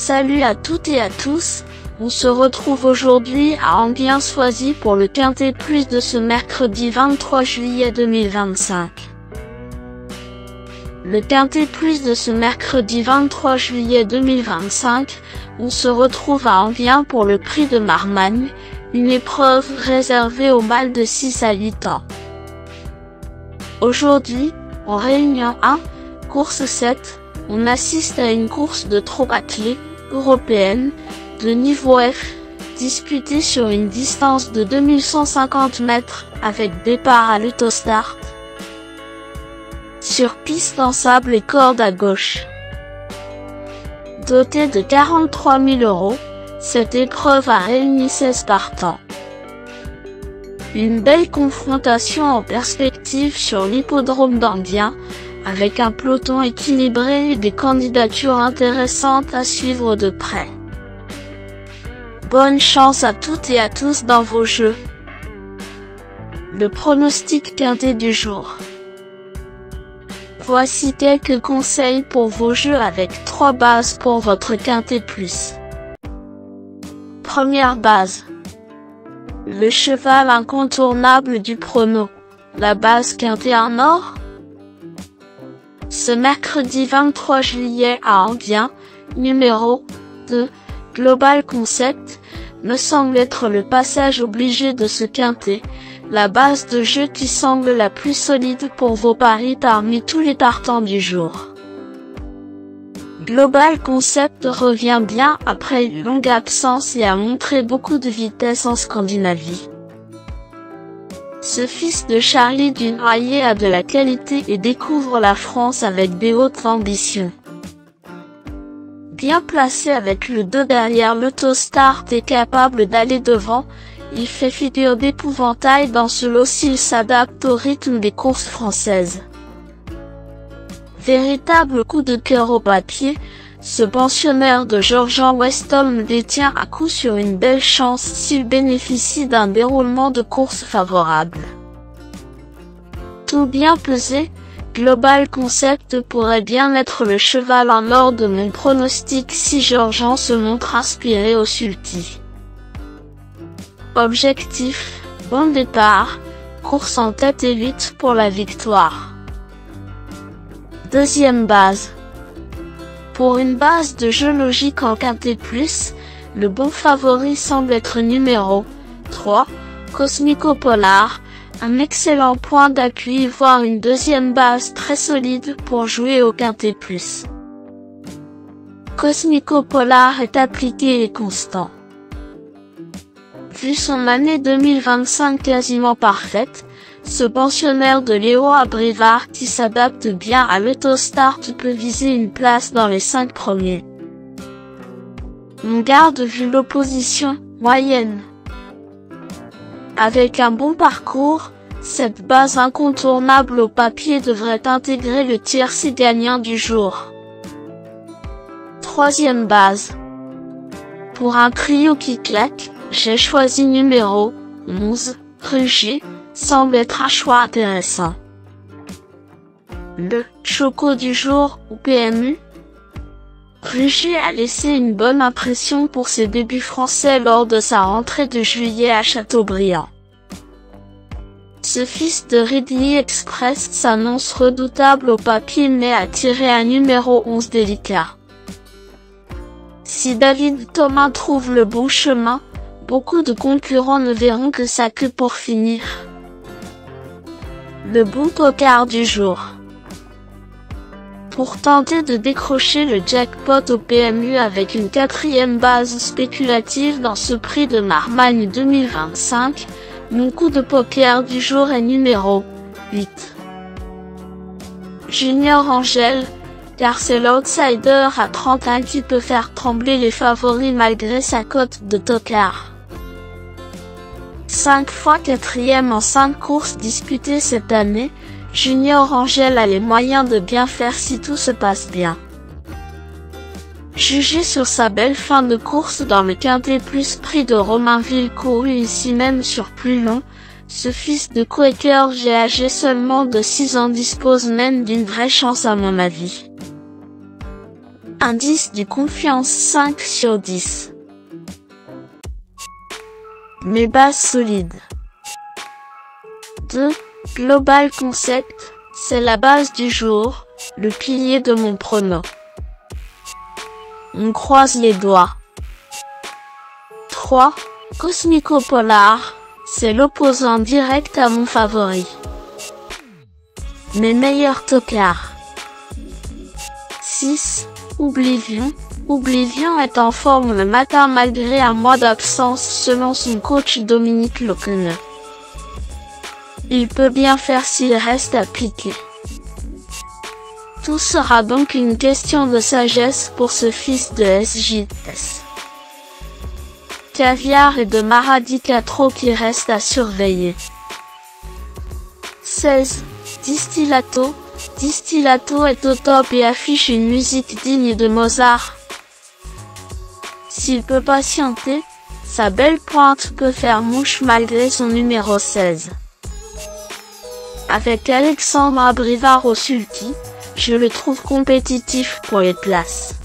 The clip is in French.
Salut à toutes et à tous, on se retrouve aujourd'hui à Enghien-Soisy pour le Quintet Plus de ce mercredi 23 juillet 2025. Le Quintet Plus de ce mercredi 23 juillet 2025, on se retrouve à Enghien pour le Prix de Marmagne, une épreuve réservée aux mâles de 6 à 8 ans. Aujourd'hui, en Réunion 1, course 7, on assiste à une course de trot attelé, européenne, de niveau F, disputée sur une distance de 2150 mètres, avec départ à l'autostart, sur piste en sable et corde à gauche. Dotée de 43 000 €, cette épreuve a réuni 16 partants. Une belle confrontation en perspective sur l'hippodrome d'Enghien, avec un peloton équilibré et des candidatures intéressantes à suivre de près. Bonne chance à toutes et à tous dans vos jeux. Le pronostic quintet du jour. Voici quelques conseils pour vos jeux avec 3 bases pour votre quintet plus. Première base. Le cheval incontournable du prono. La base quintet en or. Ce mercredi 23 juillet à Enghien, numéro 2, Global Concept, me semble être le passage obligé de ce quintet, la base de jeu qui semble la plus solide pour vos paris parmi tous les partants du jour. Global Concept revient bien après une longue absence et a montré beaucoup de vitesse en Scandinavie. Ce fils de Charlie Dunoyer a de la qualité et découvre la France avec des hautes ambitions. Bien placé avec le 2 derrière l'autostart et capable d'aller devant, il fait figure d'épouvantail dans ce lot s'il s'adapte au rythme des courses françaises. Véritable coup de cœur au papier, ce pensionnaire de Georgian Westholm détient à coup sûr une belle chance s'il bénéficie d'un déroulement de course favorable. Tout bien pesé, Global Concept pourrait bien être le cheval en or de mon pronostic si Georgian se montre inspiré au sulky. Objectif, bon départ, course en tête et lutte pour la victoire. Deuxième base. Pour une base de jeu logique en quintet plus, le bon favori semble être numéro 3, Cosmico Polar, un excellent point d'appui voire une deuxième base très solide pour jouer au quintet plus. Cosmico Polar est appliqué et constant. Vu son année 2025 quasiment parfaite, ce pensionnaire de Léo Abrivard qui s'adapte bien à l'autostart peut viser une place dans les 5 premiers. On garde vu l'opposition moyenne. Avec un bon parcours, cette base incontournable au papier devrait intégrer le tiercé gagnant du jour. Troisième base. Pour un trio qui claque, j'ai choisi numéro 11, Rugy, semble être un choix intéressant. Le choco du jour ou PMU. Rugy a laissé une bonne impression pour ses débuts français lors de sa rentrée de juillet à Châteaubriand. Ce fils de Ridley Express s'annonce redoutable au papier mais a tiré un numéro 11 délicat. Si David Thomas trouve le bon chemin, beaucoup de concurrents ne verront que sa queue pour finir. Le bon tocard du jour. Pour tenter de décrocher le jackpot au PMU avec une 4e base spéculative dans ce prix de Marmagne 2025, mon coup de poker du jour est numéro 8. Junior Angel, car c'est l'outsider à 31 qui peut faire trembler les favoris malgré sa cote de tocard. 5 fois 4e en 5 courses disputées cette année, Junior Angel a les moyens de bien faire si tout se passe bien. Jugé sur sa belle fin de course dans le quintet plus prix de Romainville couru ici même sur plus long, ce fils de Quaker âgé seulement de 6 ans dispose même d'une vraie chance à mon avis. Indice de confiance 5 sur 10. Mes bases solides. 2. Global Concept, c'est la base du jour, le pilier de mon prono. On croise les doigts. 3. Cosmico-Polar, c'est l'opposant direct à mon favori. Mes meilleurs tocards. 6. Oblivion. Oblivion est en forme le matin malgré un mois d'absence selon son coach Dominique Leconneux. Il peut bien faire s'il reste appliqué. Tout sera donc une question de sagesse pour ce fils de SJS. Caviar et de Maradi Catro qui reste à surveiller. 16. Distillato. Distillato est au top et affiche une musique digne de Mozart. S'il peut patienter, sa belle pointe peut faire mouche malgré son numéro 16. Avec Alexandre Abrivard au sulky, je le trouve compétitif pour les places.